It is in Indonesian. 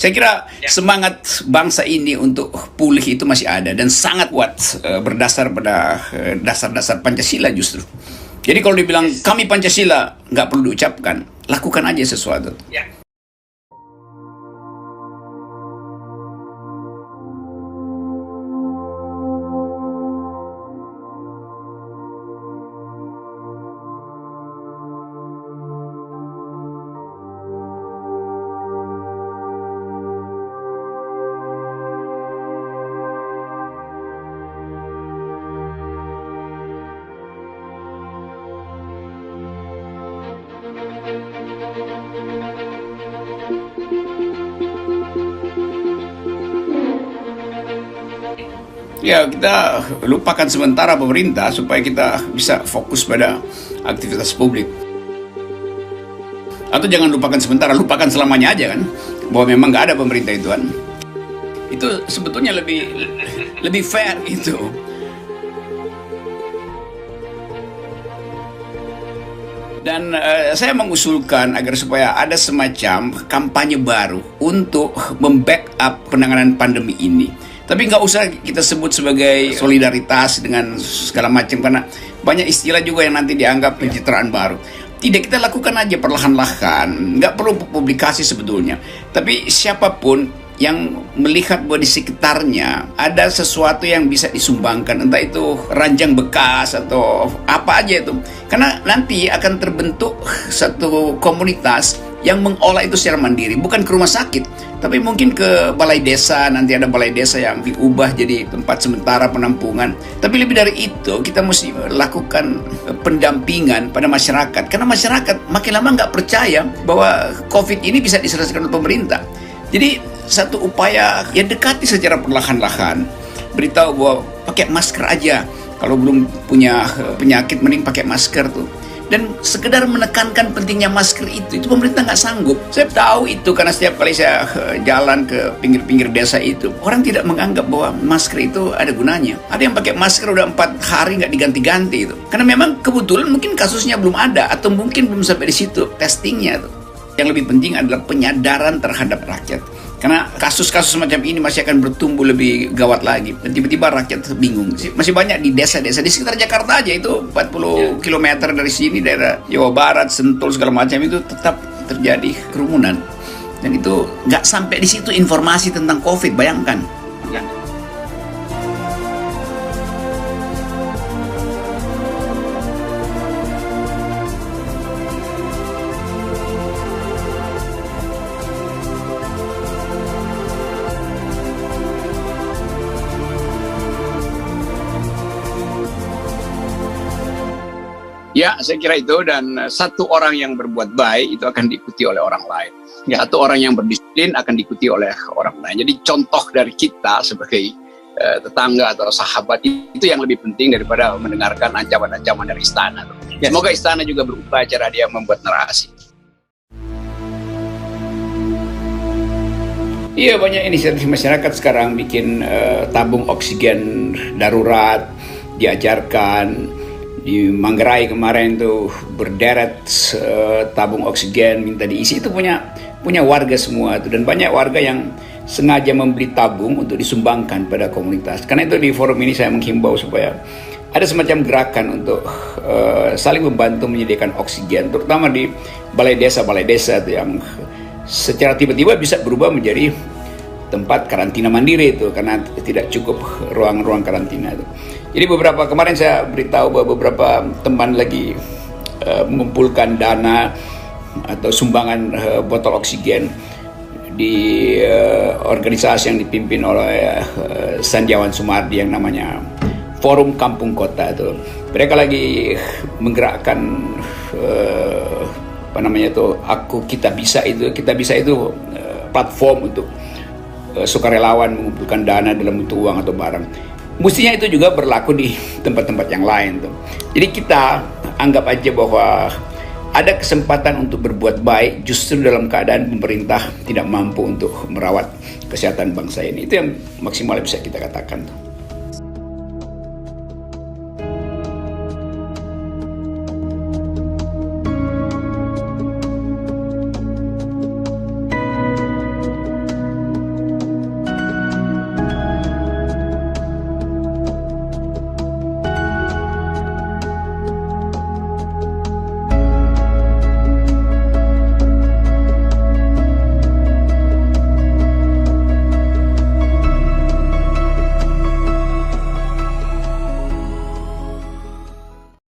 Saya kira semangat bangsa ini untuk pulih itu masih ada dan sangat kuat, berdasar pada dasar-dasar Pancasila justru. Jadi kalau dibilang kami Pancasila, nggak perlu diucapkan, lakukan aja sesuatu. Ya, kita lupakan sementara pemerintah supaya kita bisa fokus pada aktivitas publik. Atau jangan lupakan sementara, lupakan selamanya aja kan, bahwa memang nggak ada pemerintah itu kan. Itu sebetulnya lebih fair itu. Dan saya mengusulkan agar supaya ada semacam kampanye baru untuk membackup penanganan pandemi ini. Tapi nggak usah kita sebut sebagai solidaritas dengan segala macam, karena banyak istilah juga yang nanti dianggap pencitraan baru. Tidak, kita lakukan aja perlahan-lahan. Nggak perlu publikasi sebetulnya. Tapi siapapun yang melihat bahwa di sekitarnya ada sesuatu yang bisa disumbangkan, entah itu ranjang bekas atau apa aja itu. Karena nanti akan terbentuk satu komunitas yang mengolah itu secara mandiri, bukan ke rumah sakit, tapi mungkin ke balai desa. Nanti ada balai desa yang diubah jadi tempat sementara penampungan. Tapi lebih dari itu, kita mesti lakukan pendampingan pada masyarakat, karena masyarakat makin lama nggak percaya bahwa COVID ini bisa diselesaikan oleh pemerintah. Jadi satu upaya ya, dekati secara perlahan-lahan, beritahu bahwa pakai masker aja, kalau belum punya penyakit mending pakai masker tuh. Dan sekedar menekankan pentingnya masker itu pemerintah nggak sanggup. Saya tahu itu karena setiap kali saya jalan ke pinggir-pinggir desa itu, orang tidak menganggap bahwa masker itu ada gunanya. Ada yang pakai masker udah 4 hari nggak diganti-ganti itu, karena memang kebetulan mungkin kasusnya belum ada, atau mungkin belum sampai di situ testingnya tuh. Yang lebih penting adalah penyadaran terhadap rakyat. Karena kasus-kasus semacam ini masih akan bertumbuh lebih gawat lagi. Dan tiba-tiba rakyat bingung. Masih banyak di desa-desa, di sekitar Jakarta aja itu 40 km dari sini, daerah Jawa Barat, Sentul, segala macam itu tetap terjadi kerumunan. Dan itu nggak sampai di situ informasi tentang COVID, bayangkan. Ya, saya kira itu. Dan satu orang yang berbuat baik itu akan diikuti oleh orang lain. Satu orang yang berdisiplin akan diikuti oleh orang lain. Jadi contoh dari kita sebagai tetangga atau sahabat itu yang lebih penting daripada mendengarkan ancaman-ancaman dari istana. Semoga istana juga berupaya cara dia membuat narasi. Iya, banyak inisiatif masyarakat sekarang bikin tabung oksigen darurat, diajarkan. Di Manggarai kemarin tuh berderet tabung oksigen minta diisi, itu punya warga semua tuh. Dan banyak warga yang sengaja membeli tabung untuk disumbangkan pada komunitas. Karena itu di forum ini saya menghimbau supaya ada semacam gerakan untuk saling membantu menyediakan oksigen, terutama di balai desa tuh, yang secara tiba-tiba bisa berubah menjadi tempat karantina mandiri itu, karena tidak cukup ruang-ruang karantina itu. Jadi kemarin saya beritahu bahwa beberapa teman lagi mengumpulkan dana atau sumbangan botol oksigen di organisasi yang dipimpin oleh Sandiawan Sumardi yang namanya Forum Kampung Kota itu. Mereka lagi menggerakkan Aku Kita Bisa itu platform untuk sukarelawan mengumpulkan dana dalam bentuk uang atau barang. Mestinya itu juga berlaku di tempat-tempat yang lain tuh. Jadi kita anggap aja bahwa ada kesempatan untuk berbuat baik justru dalam keadaan pemerintah tidak mampu untuk merawat kesehatan bangsa ini. Itu yang maksimal bisa kita katakan tuh.